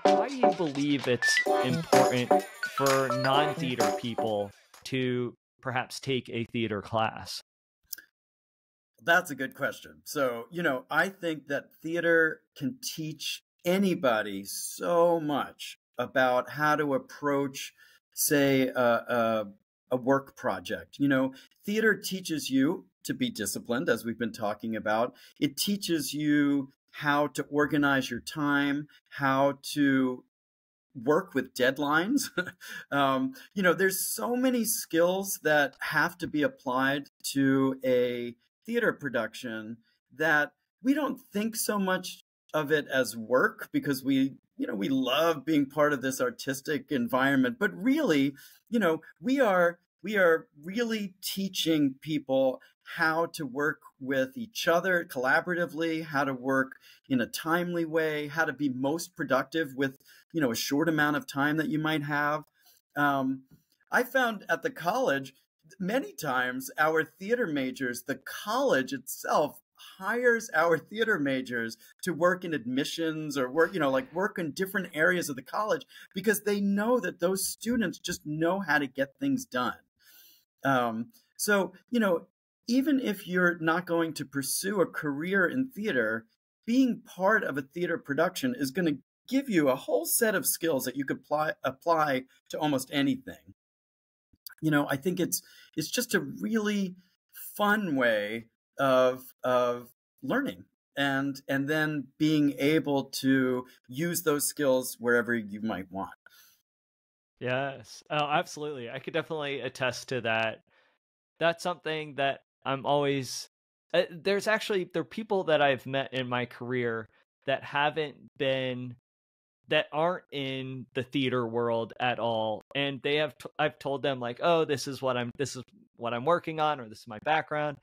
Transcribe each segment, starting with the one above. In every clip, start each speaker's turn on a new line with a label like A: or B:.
A: Why do you believe it's important for non-theater people to perhaps take a theater class?
B: That's a good question. So, I think that theater can teach anybody so much about how to approach, say, a work project. Theater teaches you to be disciplined, as we've been talking about. It teaches you how to organize your time, how to work with deadlines. There's so many skills that have to be applied to a theater production that we don't think so much of it as work because we love being part of this artistic environment. But really, we are really teaching people how to work with each other collaboratively, how to work in a timely way, how to be most productive with a short amount of time that you might have. I found at the college many times our theater majors, the college itself hires our theater majors to work in admissions or work in different areas of the college because they know that those students just know how to get things done. So, even if you're not going to pursue a career in theater, being part of a theater production is going to give you a whole set of skills that you could apply to almost anything. I think it's just a really fun way of learning and then being able to use those skills wherever you might want.
A: Yes. Oh, absolutely. I could definitely attest to that. That's something that I'm always there are people that I've met in my career that haven't been that aren't in the theater world at all, and I've told them like, "Oh, this is what I'm working on, or this is my background."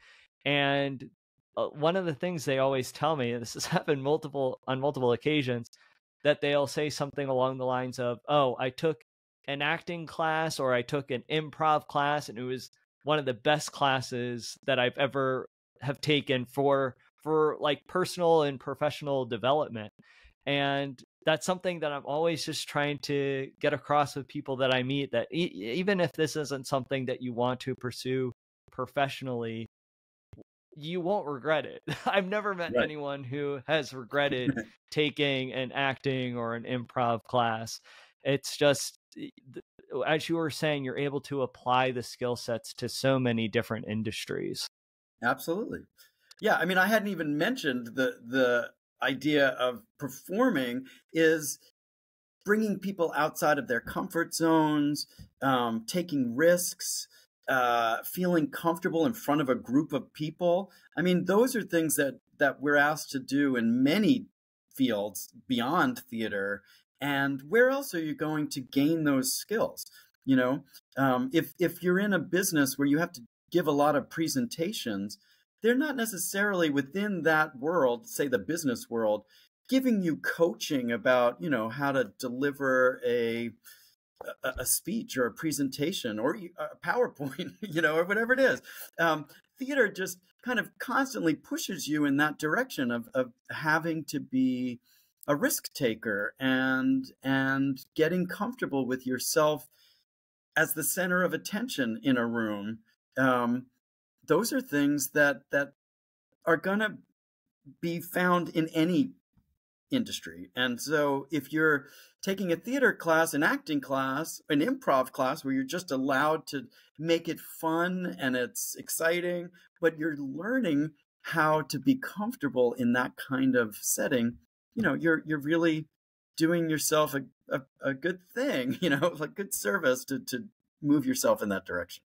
A: And one of the things they always tell me, and this has happened on multiple occasions, that they'll say something along the lines of, "Oh, I took an acting class or I took an improv class, and it was one of the best classes that I've ever have taken for like personal and professional development." And that's something that I'm always just trying to get across with people that I meet, that even if this isn't something that you want to pursue professionally, you won't regret it. I've never met
B: Right.
A: anyone who has regretted taking an acting or an improv class. It's just, as you were saying, you're able to apply the skill sets to so many different industries.
B: Absolutely. Yeah, I mean, I hadn't even mentioned the idea of performing is bringing people outside of their comfort zones, taking risks, feeling comfortable in front of a group of people. I mean, those are things that we're asked to do in many fields beyond theater. And where else are you going to gain those skills? If you're in a business where you have to give a lot of presentations, they're not necessarily within that world, say the business world, giving you coaching about, how to deliver a speech or a presentation or a PowerPoint, or whatever it is. Theater just kind of constantly pushes you in that direction of having to be a risk taker and getting comfortable with yourself as the center of attention in a room. Those are things that are going to be found in any industry. And so if you're taking a theater class, an acting class, an improv class where you're just allowed to make it fun and it's exciting, but you're learning how to be comfortable in that kind of setting, you're really doing yourself a good thing, like good service to move yourself in that direction.